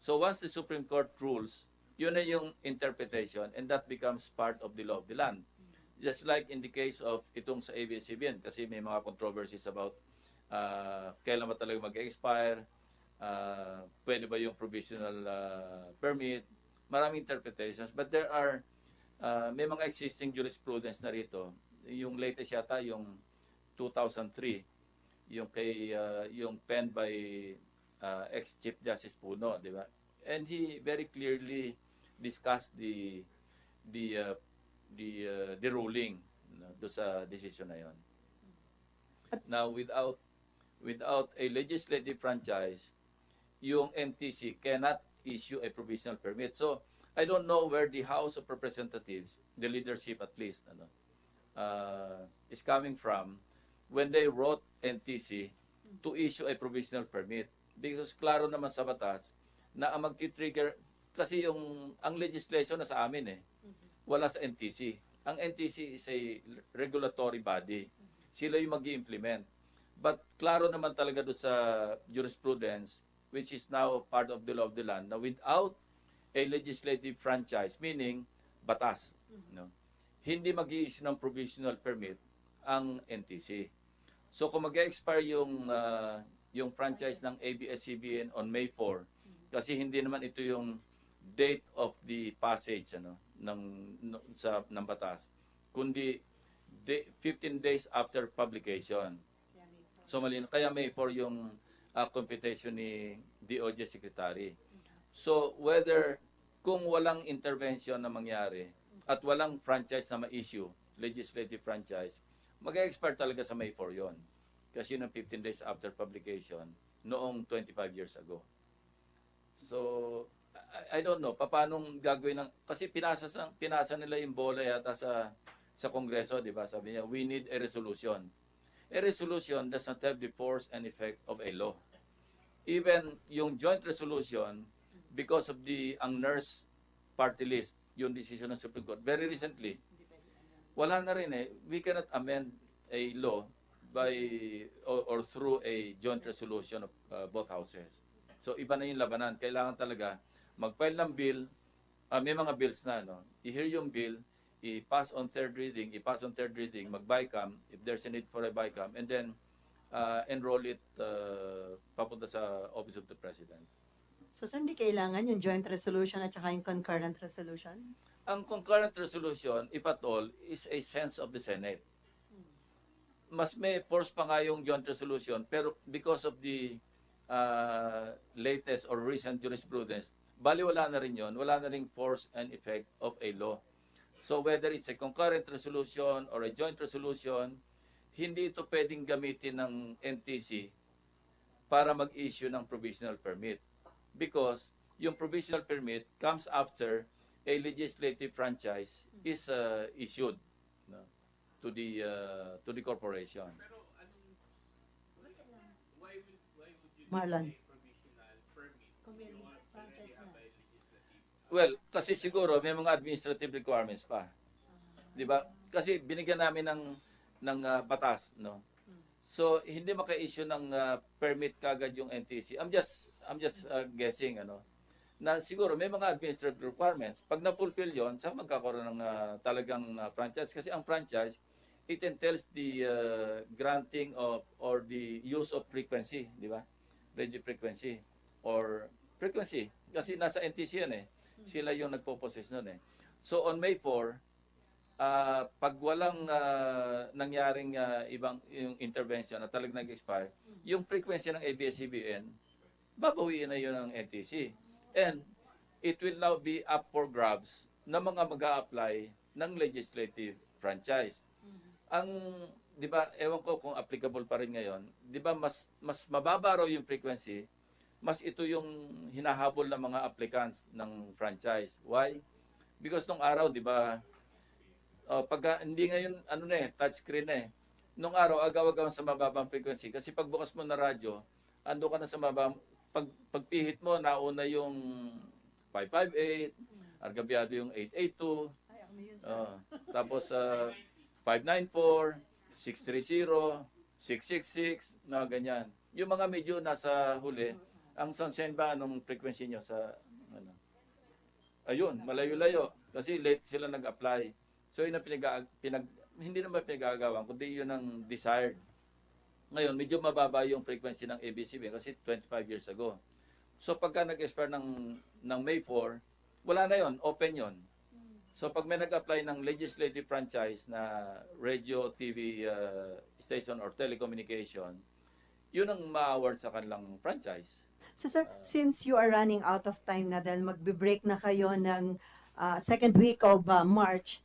So once the Supreme Court rules, yun na yung interpretation and that becomes part of the law of the land. Just like in the case of itong sa ABS-CBN, kasi may mga controversies about kailan ba talaga mag-expire, pwede ba yung provisional permit, maraming interpretations. But there are, may mga existing jurisprudence na rito. Yung latest yata, yung 2003, yung kay yung penned by ex-Chief Justice Puno, di ba? And he very clearly discussed the the ruling, do sa decision na yon. Now without a legislative franchise, yung MTC cannot issue a provisional permit. So I don't know where the House of Representatives, the leadership at least, is coming from when they wrote NTC to issue a provisional permit. Because klaro naman sa batas na ang magti-trigger, kasi ang legislation na sa amin wala sa NTC. Ang NTC is a regulatory body. Sila yung mag-i-implement. But klaro naman talaga doon sa jurisprudence, which is now part of the law of the land, na without a legislative franchise, meaning batas, hindi mag-i-issue ng provisional permit ang NTC. So kung mag-expire yung franchise ng ABS-CBN on May 4, kasi hindi naman ito yung date of the passage ng batas, kundi 15 days after publication. So malino, kaya May 4 yung computation ni DOJ Secretary. So whether kung walang intervention na mangyari at walang franchise na ma-issue, legislative franchise, mag-expire talaga sa May 4 yon. Kasi yun ang 15 days after publication noong 25 years ago. So, I don't know, paano gagawin kasi pinasa nila yung bola yata sa Kongreso, di ba? Sabi niya, we need a resolution. A resolution does not have the force and effect of a law. Even yung joint resolution, because of ang nurse party list, yung decision ng Supreme Court, very recently, wala na rin we cannot amend a law by or through a joint resolution of both houses. So iba na yung labanan. Kailangan talaga mag-file ng bill. May mga bills na, i-hear yung bill, i-pass on third reading, mag-BICAM, if there's a need for a BICAM, and then enroll it papunta sa Office of the President. So, sir, hindi kailangan yung joint resolution at saka yung concurrent resolution? Ang concurrent resolution, if at all, is a sense of the Senate. Mas may force pa nga yung joint resolution, pero because of the latest or recent jurisprudence, baliwala na rin yun, wala na rin force and effect of a law. So whether it's a concurrent resolution or a joint resolution, hindi ito pwedeng gamitin ng NTC para mag-issue ng provisional permit. Because yung provisional permit comes after a legislative franchise is issued to the corporation. Pero why would you Marlon. need a provisional permit? You already have a legislative. Well, kasi siguro may mga administrative requirements pa. 'Di ba? Kasi binigyan namin ng batas, So hindi maka-issue ng permit kagad yung NTC. I'm just guessing na siguro may mga administrative requirements. Pag na-fulfill 'yon, saka magkakaroon ng talagang franchise kasi ang franchise it entails the granting of or the use of frequency, di ba? Radio frequency or frequency kasi nasa NTC yan Sila yung nagpo-possess nun So on May 4, pag walang nangyaring ibang yung intervention na talagang nag-expire, yung frequency ng ABS-CBN, babawiin na yun ng NTC. And it will now be up for grabs na mga mag-a-apply ng legislative franchise. Di ba, ewan ko kung applicable pa rin ngayon, di ba mas mababa raw yung frequency, mas ito yung hinahabol ng mga applicants ng franchise. Why? Because nung araw, di ba, pag hindi ngayon, touchscreen Nung araw, agaw-agaw sa mababang frequency. Kasi pagbukas mo na radyo, ando ka na sa mababang, pagpihit mo, nauna yung 558, argabyado yung 882, tapos 594, 630, 666, mga ganyan. Yung mga medyo nasa huli, Ang sunshine ba, anong frequency nyo sa, ano? Ayun, malayo-layo. Kasi late sila nag-apply. So, yun ang hindi naman pinag-aagawan, kundi yun ang desired. Ngayon, medyo mababa yung frequency ng ABS-CBN kasi 25 years ago. So, pagka nag-expire ng May 4, wala na yon, open yon. So, pag may nag-apply ng legislative franchise na radio, TV station or telecommunication, yun ang ma-award sa kanilang franchise. So sir, since you are running out of time na dahil magbe-break na kayo ng second week of March,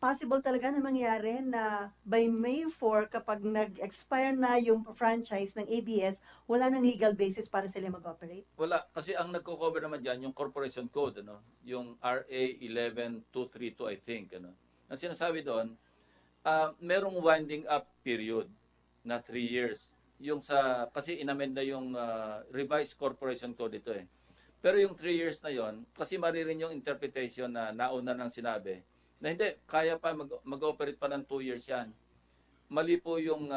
possible talaga na mangyari na by May 4, kapag nag-expire na yung franchise ng ABS, wala nang legal basis para sila mag-operate? Wala, kasi ang nagko-cover naman dyan, yung corporation code, ano? Yung RA 11232, I think. Ano? Ang sinasabi doon, merong winding up period na 3 years. Kasi inamenda yung revised corporation code ito eh. Pero yung 3 years na yon, kasi maririn yung interpretation na nauna nang sinabi, na hindi, kaya pa mag-operate pa ng 2 years yan. Mali po yung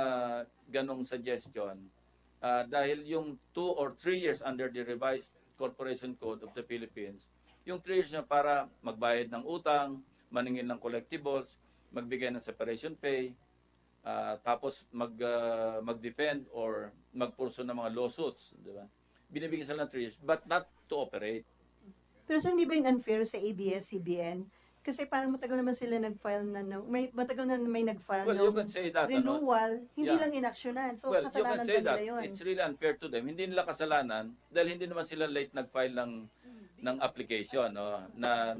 ganong suggestion. Dahil yung 2 or 3 years under the revised corporation code of the Philippines, yung 3 years na para magbayad ng utang, maningil ng collectibles, magbigay ng separation pay, tapos mag-defend or magpurso ng mga lawsuits, di ba? Binibigyan sila ng 3 years, but not to operate. Pero sir, hindi ba yung unfair sa ABS-CBN? Kasi parang matagal naman sila nag-file na, matagal na may nag-file Well, you can say that, renewal, hindi Yeah. lang inaksyonan. So, Well, you can kasalanan say ba that nila yun? it's really unfair to them. Hindi nila kasalanan dahil hindi naman sila late nag-file ng application, no, na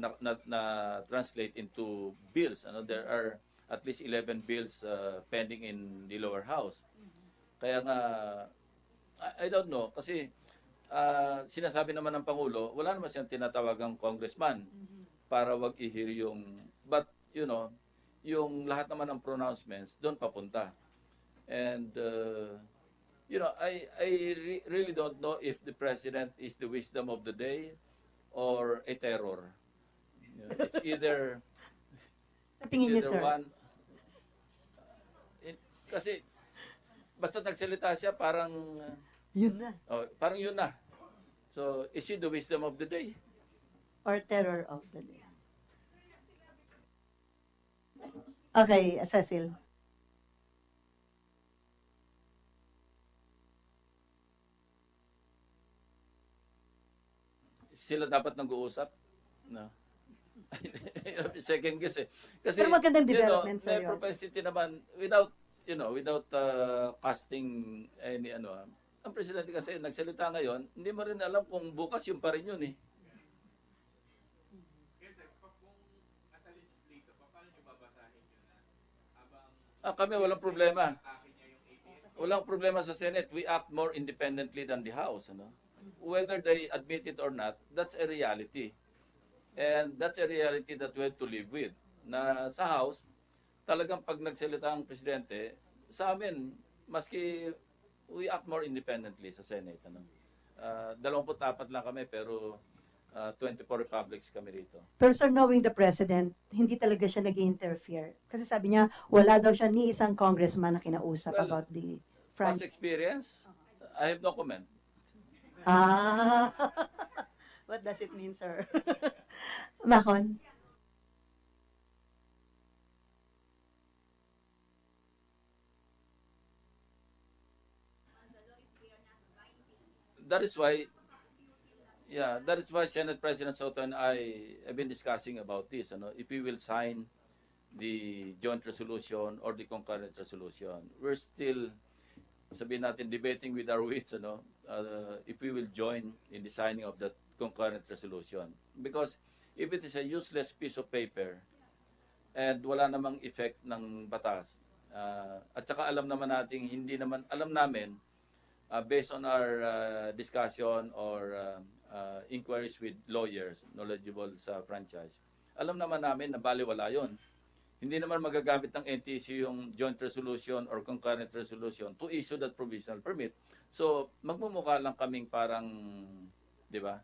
translate into bills. Ano, there are at least 11 bills pending in the lower house. Kaya nga, I don't know, kasi sinasabi naman ng Pangulo, wala naman siyang tinatawagang congressman para wag i-hear but you know, yung lahat naman ng pronouncements doon papunta. And you know, I really don't know if the president is the wisdom of the day or a terror. You know, it's either Sa tingin niyo, it's sir? either one. Kasi basta nagsalita siya parang Yun na. parang yun na. So, is he the wisdom of the day? Or terror of the day. Okay, Cecil. Sila dapat nag-uusap, no? Second guess eh. Kasi, Pero magandang you know, development sa may yun. propensity naman without, you know, without casting any ang presidente kasi nagsalita ngayon, hindi mo rin alam kung bukas yung pa rin yun eh. Kasi kung as a legislator, paano nyo babasahin yun na habang Kami walang problema. atake niya yung ABS? Walang problema sa Senate. We act more independently than the House. Ano? Whether they admit it or not, that's a reality. And that's a reality that we have to live with. Na sa House, talagang pag nagsalita ang presidente, sa amin, maski we act more independently sa Senate. Ano? 24 lang kami, pero 24 republics kami rito. Pero sir, knowing the president, hindi talaga siya nag-interfere. Kasi sabi niya, wala daw siya ni isang congressman na kinausap Well, about the Past experience, I have no comment. Ah, what does it mean, sir? Makon? That is why, yeah, that is why Senate President Soto and I have been discussing about this. Ano, if we will sign the joint resolution or the concurrent resolution, we're still, sabihin natin, debating with our wits, if we will join in the signing of that concurrent resolution. Because if it is a useless piece of paper and wala namang effect ng batas, at saka alam naman natin, alam namin, based on our discussion or inquiries with lawyers knowledgeable sa franchise, alam naman namin na baliwala yun. Hindi naman magagamit ng NTC yung joint resolution or concurrent resolution to issue that provisional permit. So, magmumukha lang kaming parang, di ba?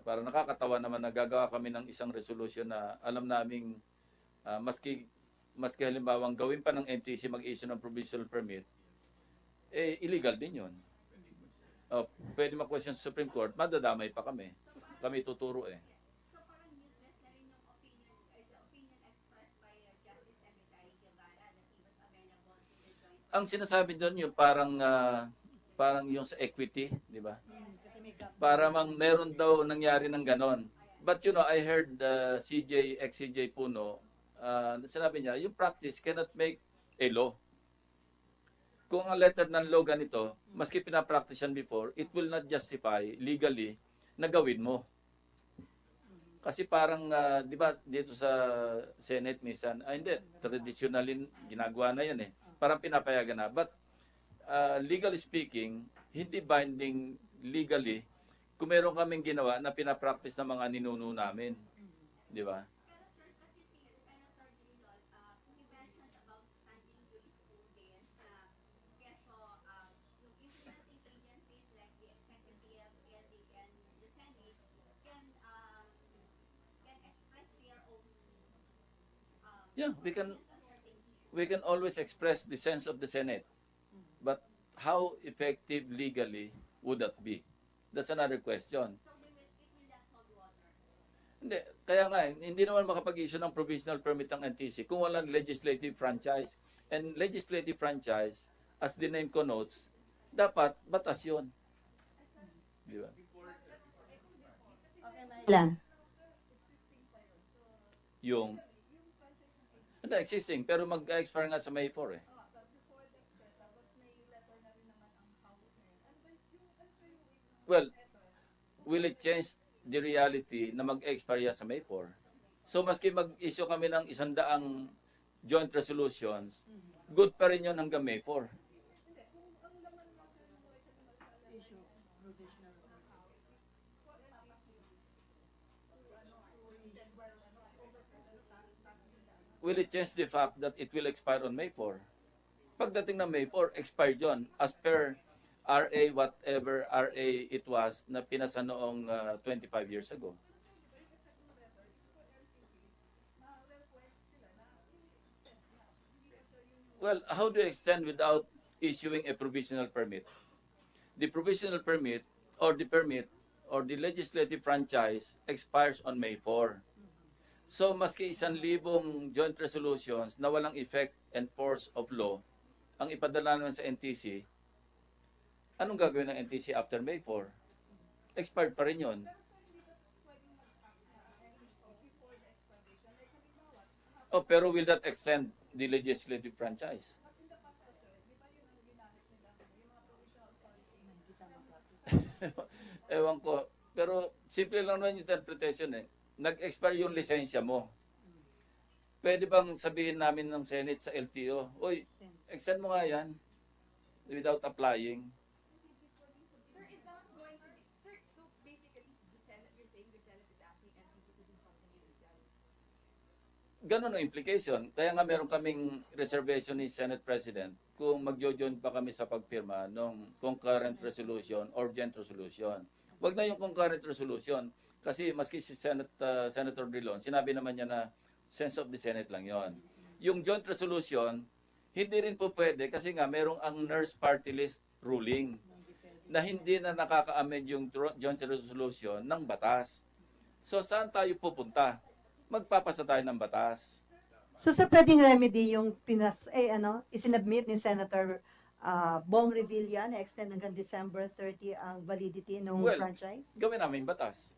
Parang nakakatawa naman na gagawa kami ng isang resolution na alam naming maski halimbawang gawin pa ng NTC mag-issue ng provisional permit, illegal din yun. pwede ma-question sa Supreme Court, madadamay pa kami. Kami tuturo eh. So parang useless na rin yung opinion, the opinion expressed by Justice Secretary Guevara that he was available to the joint. Ang sinasabi doon yung parang yung sa equity, di ba? Kasi may gap. Para meron daw nangyari ng ganon. But you know, I heard ex-CJ Puno, sinabi niya, yung practice cannot make a law. Kung ang letter ng law ganito, maski pinapractice yan before, it will not justify legally na gawin mo. Kasi parang, di ba, dito sa Senate minsan, hindi, traditionally ginagawa na yan eh. Parang pinapayagan na. But legally speaking, hindi binding legally kung meron kaming ginawa na pinapractice ng mga ninuno namin. Di ba? Pero sir, kasi si Senator Drilon, he mentioned about standing jurisprudence na kesyo yung implementing agencies like the executive and the Senate can express their own Yeah, opinions on certain issues. we can always express the sense of the Senate. But how effective legally would that be? That's another question. So it will not hold water. Hindi, kaya nga, hindi naman makapag-issue ng provisional permit ang NTC kung walang legislative franchise. And legislative franchise, as the name connotes, dapat batas yun. Di ba? Okay, Myla. Yung, hindi, existing, pero mag-expire nga sa May 4 eh. Well, will it change the reality na mag-expire yan sa May 4? So, maski mag-issue kami ng 100 joint resolutions, good pa rin yun hanggang May 4. Will it change the fact that it will expire on May 4? Pagdating ng May 4, expired yun as per RA, whatever RA it was na pinasa noong 25 years ago. Well, how do you extend without issuing a provisional permit? The provisional permit or the legislative franchise expires on May 4. So, maski 1,000 joint resolutions na walang effect and force of law, ang ipadala naman sa NTC, anong gagawin ng NTC after May 4? Expired pa rin yun. Oh, pero will that extend the legislative franchise? Ewan ko. Pero simple lang naman yung interpretation eh. Nag-expire yung lisensya mo. Pwede bang sabihin namin ng Senate sa LTO, uy, extend mo nga yan without applying. Sir, is that going to be, sir, so basically, the Senate, you're saying the Senate is asking NTC to do something illegal? Ganon ang implication. Kaya nga meron kaming reservation ni Senate President kung magjo-join pa kami sa pagpirma ng concurrent resolution or joint resolution. Wag na yung concurrent resolution kasi maski si Senator Drilon, sinabi naman niya na sense of the Senate lang yon. Yung joint resolution, hindi rin po pwede kasi nga merong ang nurse party list ruling na hindi na nakaka-amend yung joint resolution ng batas. So saan tayo pupunta? Magpapasa tayo ng batas. So sa pwedeng remedy yung isinabmit ni Senator Bong Revilla na extend hanggang December 30 ang validity ng Well, franchise? Gawin namin batas.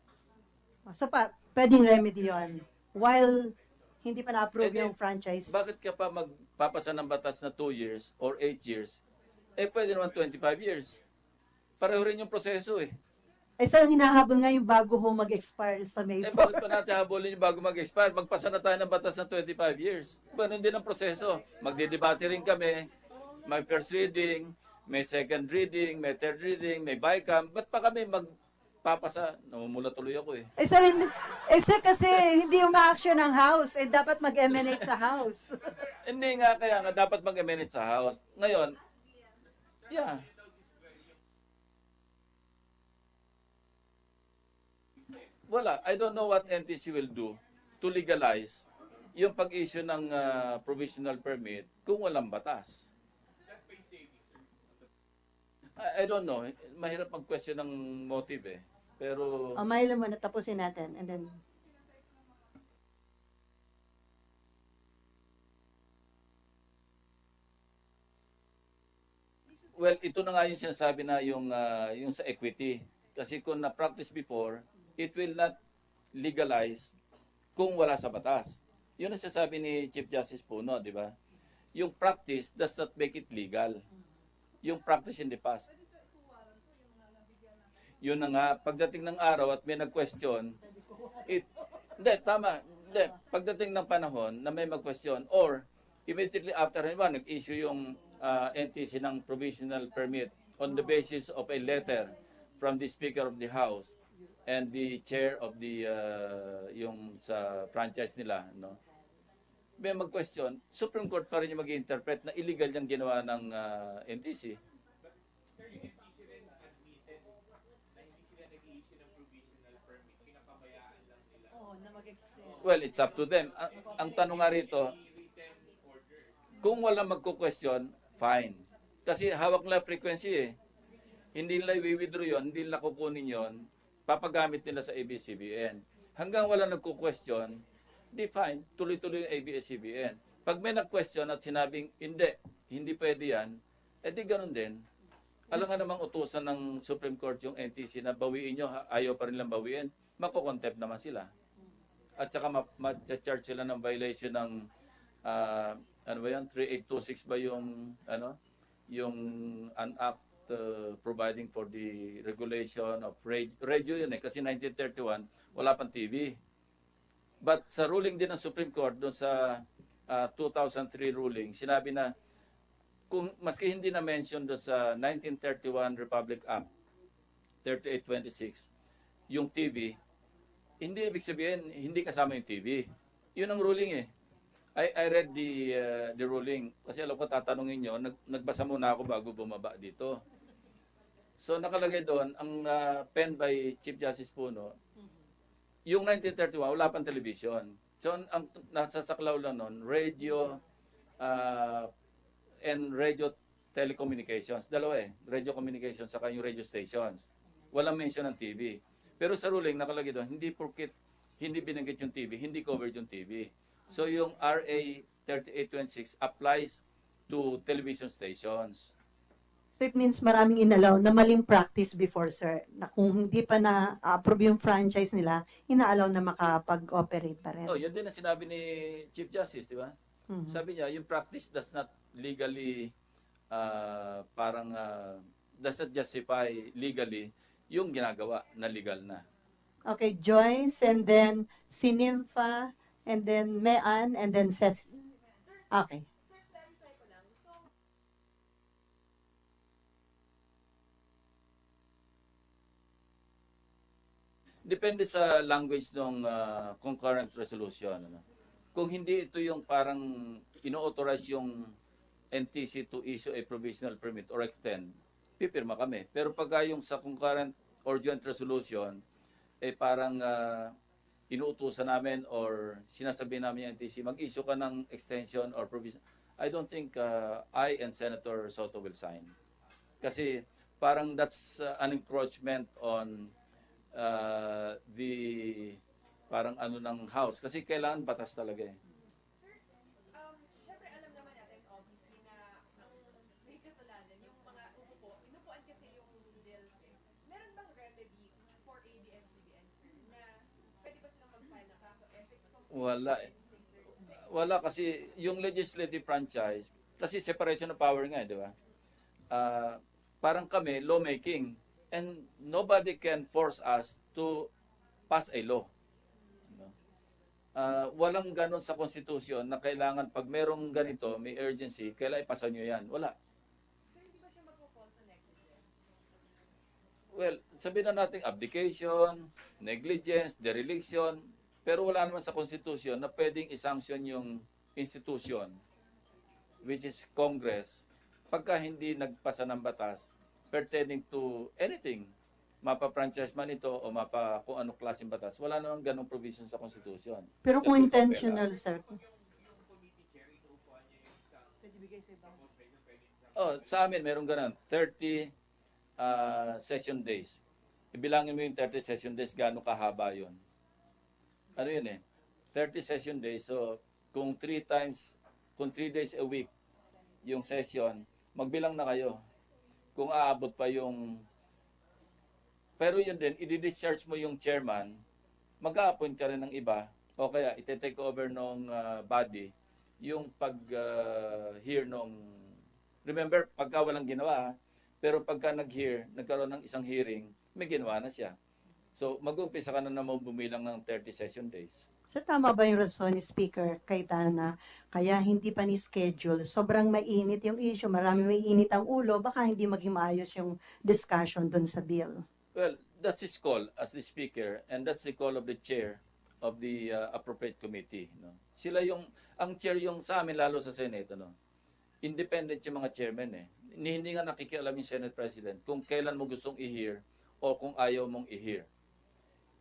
So pwedeng remedy yon while hindi pa na-approve Eh, yung franchise. Bakit ka pa magpapasa ng batas na 2 years or 8 years? Eh pwede naman 25 years. Pareho rin yung proseso eh. Eh sir, ang hinahabol nga yung bago ho mag-expire sa May 4. Eh bakit pa natin habulin yung bago mag-expire? Magpasa na tayo ng batas na 25 years. Ganun din ang proseso. Magdidebate rin kami. May first reading, may second reading, may third reading, may bycam. Ba't pa kami magpapasa? Namumula tuloy ako eh. Sir, kasi hindi uma-action ang House. Eh, dapat mag-emanate sa House. Hindi nga, kaya nga dapat mag-emanate sa House. Ngayon, yeah. Wala. I don't know what NTC will do to legalize yung pag-issue ng provisional permit kung walang batas. I don't know. Mahirap mag-question ng motive eh. Pero, Milo muna, tapusin natin. And then, well, ito na nga yung sinasabi na yung sa equity. Kasi kung na-practice before, it will not legalize kung wala sa batas. Yun ang sinasabi ni Chief Justice Puno, di ba? Yung practice does not make it legal. Yung practice in the past. Yun na nga, pagdating ng araw at may nag-question, hindi, tama, hindi, pagdating ng panahon na may mag-question, or immediately after, nag-issue yung NTC ng provisional permit on the basis of a letter from the Speaker of the House and the chair of the yung sa franchise nila, no? May mag-question, Supreme Court pa rin yung mag-interpret na illegal yung ginawa ng NTC. Sir, yung NTC rin admitted na hindi sila nag-i-issue ng provisional permit. Pinapabayaan lang nila. na mag-extend. Well, it's up to them. Ang tanong nga rito, Written order. kung walang magko-question, fine. Kasi hawak nila frequency eh. Hindi nila i-withdraw yun, hindi nila kukunin yun, papagamit nila sa ABS-CBN. Hanggang wala nagko-question, di fine, tuloy-tuloy yung ABS-CBN. Pag may nag-question at sinabing, hindi pwede yan, di ganun din. Alam nga namang utusan ng Supreme Court yung NTC na bawiin nyo, ayaw pa rin lang bawiin, mako-contempt naman sila. At saka ma-charge sila ng violation ng ano ba yan, 3826 ba yung yung an act providing for the regulation of radio yun eh, kasi 1931 wala pang TV. But sa ruling din ng Supreme Court doon sa 2003 ruling, sinabi na kung maski hindi na mention doon sa 1931 Republic Act 3826 yung TV, hindi ibig sabihin hindi kasama yung TV. Yun ang ruling eh. I read the ruling kasi alam ko tatanungin nyo, nagbasa muna ako bago bumaba dito. So nakalagay doon, ang pen by Chief Justice Puno, yung 1931, wala pang television. So ang nasa saklaw lang noon, radio and radio telecommunications. Dalawa eh, radio communications saka yung radio stations. Walang mention ng TV. Pero sa ruling, nakalagay doon, hindi porkit hindi binanggit yung TV, hindi covered yung TV. So yung RA 3826 applies to television stations. So it means maraming inalaw na maling practice before, sir, na kung hindi pa na-approve yung franchise nila, inaalaw na makapag-operate pa rin. Oh, yun din ang sinabi ni Chief Justice, di ba? Mhm. Sabi niya, yung practice does not legally, does not justify legally yung ginagawa na legal na. Okay, Joyce, and then Sinimfa, and then Mean, and then Ses. Okay. Sir, clarify ko lang. So, Depende sa language ng concurrent resolution. Ano? Kung hindi ito yung parang ino-authorize yung NTC to issue a provisional permit or extend, pipirma kami. Pero pagka yung sa concurrent or joint resolution, parang inuutusan namin or sinasabi namin yung NTC, mag-issue ka ng extension or provision. I don't think I and Senator Soto will sign. Kasi parang that's an encroachment on the parang ng House. Kasi kailangan batas talaga eh. syempre alam naman natin obviously na ang may kasalanan yung mga inupuan kasi yung bills eh. Meron bang remedy for ABS-CBN, sir, na pwede ba silang mag-file na kaso ethics complaint? Wala eh. Wala kasi yung legislative franchise, kasi separation of power nga, di ba? Parang kami, lawmaking, and nobody can force us to pass a law. No? Walang ganon sa konstitusyon na kailangan pag merong ganito, may urgency, kailangan ipasa nyo yan. Wala. Sir, hindi ba siya mag-fall sa negligence? Well, sabihin na natin abdication, negligence, dereliction, pero wala naman sa konstitusyon na pwedeng isanction yung institution, which is Congress, pagka hindi nagpasa ng batas pertaining to anything, mapa-franchise man ito o kung anong klaseng batas, wala namang ganong provision sa konstitusyon. Pero kung That will intentional, compel us. sir. Yung committee chair, inuupuan niya yung isang Pwede bigay sa ibang. pwede isang Oh, sa amin meron ganun, 30 session days. Ibilangin mo yung 30 session days, gaano kahaba yun. Ano yun eh? 30 session days. So, kung 3 days a week yung session, magbilang na kayo. Kung aabot pa yung... Pero yun din, i-discharge mo yung chairman, mag-a-appoint ka rin ng iba, o kaya ite-take over ng body yung pag-hear nung... Remember, pagka walang ginawa, pero pagka nag-hear, nagkaroon ng isang hearing, may ginawa na siya. So, mag-umpisa ka na naman bumilang ng 30 session days. Sir, tama ba yung rason ni Speaker Cayetana? Kaya hindi pa ni-schedule. Sobrang mainit yung issue. Marami may init ang ulo. Baka hindi maging maayos yung discussion dun sa bill. Well, that's his call as the speaker, and that's the call of the chair of the appropriate committee. No? Sila yung, ang chair yung sa amin, lalo sa Senate, no? Independent yung mga chairman eh. Hindi nga nakikialam yung Senate President kung kailan mo gustong i-hear o kung ayaw mong i-hear.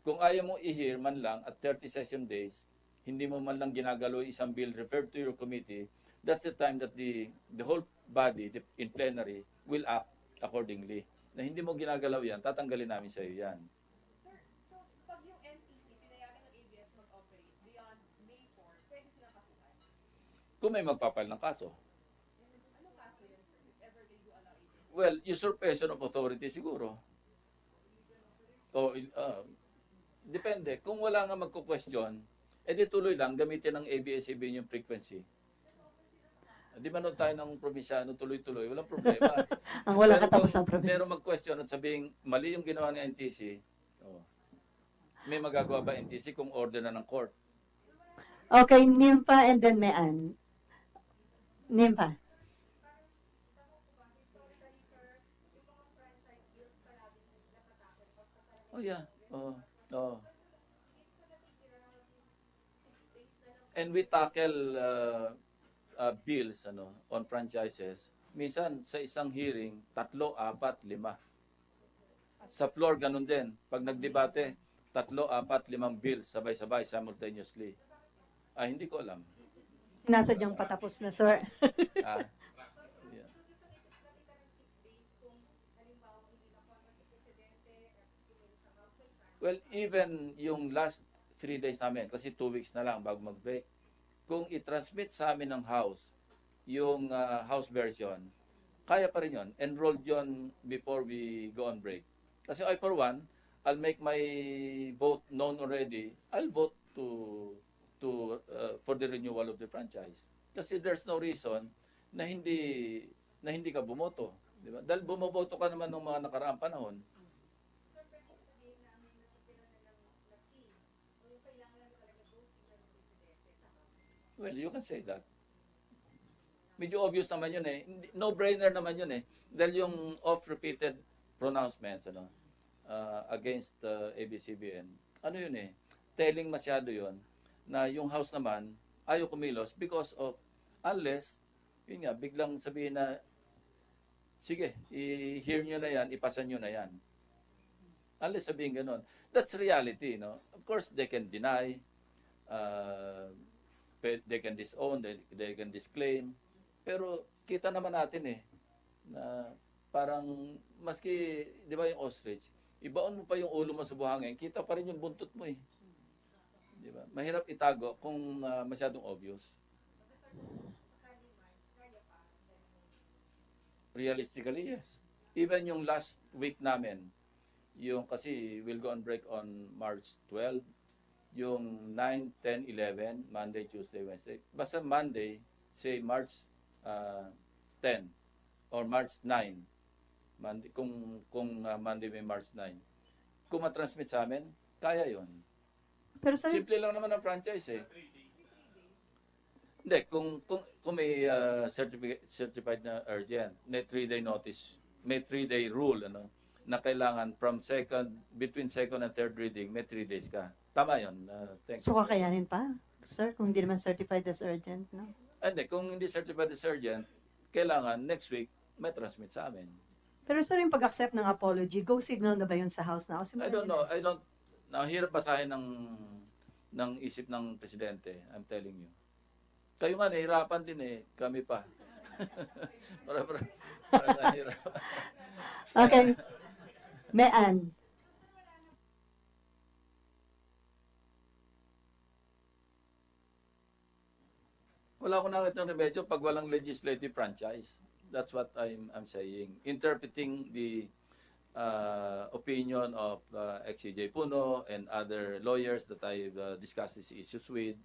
Kung ayaw mong i-hear man lang at 30 session days, hindi mo man lang ginagalo isang bill referred to your committee, that's the time that the whole body in plenary will act accordingly. Na hindi mo ginagalaw yan, tatanggalin namin sa iyo yan. Sir, so pag yung NTC, pinayagan ng ABS mag-operate beyond May 4, pwede silang kasuhan? Kung may magpapal ng kaso. Anong kaso yan, sir, if ever they do allow ABS? Well, usurpation of authority siguro. O, depende. Kung wala nga magko-question, edi tuloy lang, gamitin ng ABS-CBN yung frequency. Di ba noon tayo ng probinsyano, tuloy-tuloy, walang problema. Ang wala Pero katapos kung ng probinsya. meron mag-question at sabing mali yung ginawa ng NTC, may magagawa ba NTC kung order na ng court? Okay, Nimpa and then Mean. Nimpa. Oh yeah. Oh. And we tackle bills on franchises. Minsan sa isang hearing, 3, 4, 5. Sa floor ganun din. Pag nagdebate, 3, 4, 5 bills sabay-sabay simultaneously. Hindi ko alam. Nasadyang patapos na, sir. Yeah. Well, even yung last 3 days namin, kasi 2 weeks na lang bago mag-break, kung i-transmit sa amin ng House, yung House version, kaya pa rin yun. Enrolled yun before we go on break. Kasi I, for one, I'll make my vote known already. I'll vote for the renewal of the franchise. Kasi there's no reason na hindi ka bumoto. Di ba? Dahil bumoboto ka naman ng mga nakaraang panahon. Well, you can say that. Medyo obvious naman yun eh. No-brainer naman yun eh. Dahil yung oft-repeated pronouncements against ABS-CBN, ano yun eh, telling masyado yun na yung House naman ayaw kumilos because of, unless, yun nga, biglang sabihin na, sige, i-hear nyo na yan, ipasa nyo na yan. Unless sabihin ganun. That's reality, no? Of course, they can deny, they can disown, they can disclaim. Pero kita naman natin eh, na parang, maski, di ba yung ostrich, ibaon mo pa yung ulo mo sa buhangin, kita pa rin yung buntot mo eh. Di ba? Mahirap itago kung masyadong obvious. Realistically, yes. Even yung last week namin, yung kasi we'll go on break on March 12, yung 9, 10, 11, Monday, Tuesday, Wednesday. Basta Monday, say March 10 or March 9. Monday, kung Monday may March 9. Kung matransmit sa amin, kaya yon. Pero sir, Simple lang naman ang franchise eh. Hindi, kung may certified na urgent, may 3-day notice, may 3-day rule, na kailangan between second and third reading, may 3 days ka. Tama yun. Thank so you. kakayanin pa, sir, kung hindi naman certified as urgent, no? Hindi, kung hindi certified as urgent, kailangan next week, may transmit sa amin. Pero sir, yung pag-accept ng apology, go signal na ba yun sa House na? I don't know. Hirap basahin ng isip ng presidente. I'm telling you. Kayo nga, nahirapan din eh. Kami pa. para nahirapan. Okay. Mean. Wala akong nakita ng remedyo pag walang legislative franchise. That's what I'm saying. Interpreting the opinion of XCJ Puno and other lawyers that I've discussed these issues with,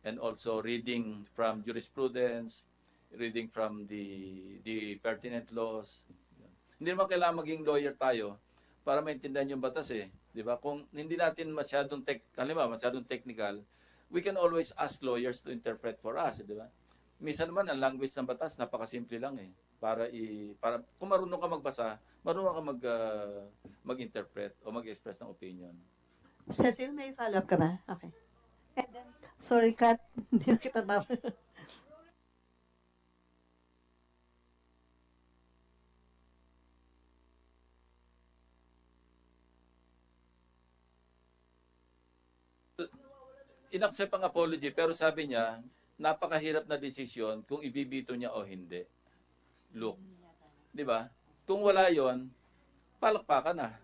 and also reading from jurisprudence, reading from the pertinent laws. Hindi naman kailangan maging lawyer tayo para maintindihan yung batas eh. 'Di ba? Kung hindi natin halimbawa, masyadong technical, we can always ask lawyers to interpret for us, 'di ba? Minsan naman ang language ng batas napakasimple lang eh. Para kung marunong ka magbasa, marunong ka mag-interpret o mag-express ng opinion. Cecil, may follow-up ka ba? Okay. And then, sorry, Kat. Hindi na kita ba? Inaccept ang apology pero sabi niya, napakahirap na desisyon kung ibibito niya o hindi. Look, 'di ba? Kung wala 'yon, palakpakan na.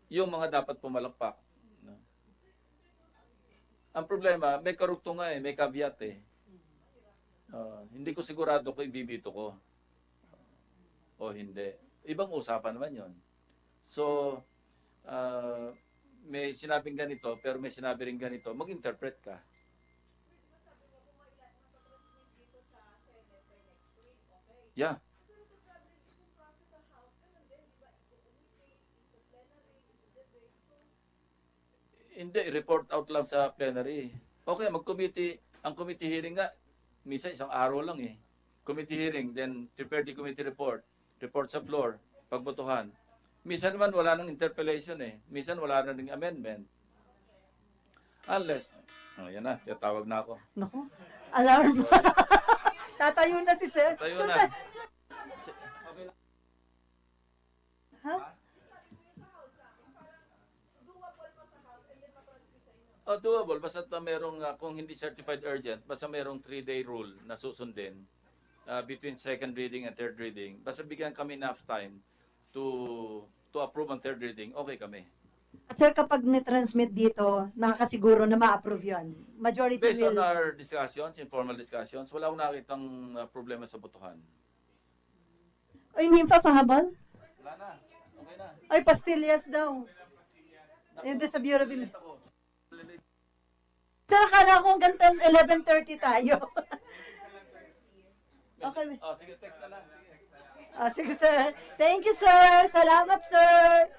Yung mga dapat pumalakpak. No? Ang problema, may karugtong nga eh, may caveat eh. Hindi ko sigurado kung ibibito ko o hindi. Ibang usapan naman 'yon. So, may sinabing ganito, pero may sinabi rin ganito, mag-interpret ka. Yeah. Hindi, report out lang sa plenary. Okay, ang committee hearing nga, minsan isang araw lang eh. Committee hearing, then prepare the committee report sa floor, pagbotohan. Minsan naman wala nang interpellation eh. Minsan wala na ring amendment. Unless, yan na, tawag na ako. Naku, alarm. Tatayo na si Sir. Tayo Sir, na. Ha? Doable. Basta merong, kung hindi certified urgent, basta merong 3-day rule na susundin between second reading and third reading. Basta bigyan kami enough time to approve ang third reading, okay kami. At sir, kapag nitransmit dito, nakakasiguro na ma-approve yun. Majority Based will... on our discussions, informal discussions, wala akong nakitang problema sa botohan. Ay, hindi pa pahabol? Wala na. Okay na. Ay, pastillas daw. Hindi sa Bureau of Indian. Sir, akala ko hanggang 11:30 tayo. Okay. Sige, text na lang. Sige. Sige, sir. Thank you, sir. Salamat, sir.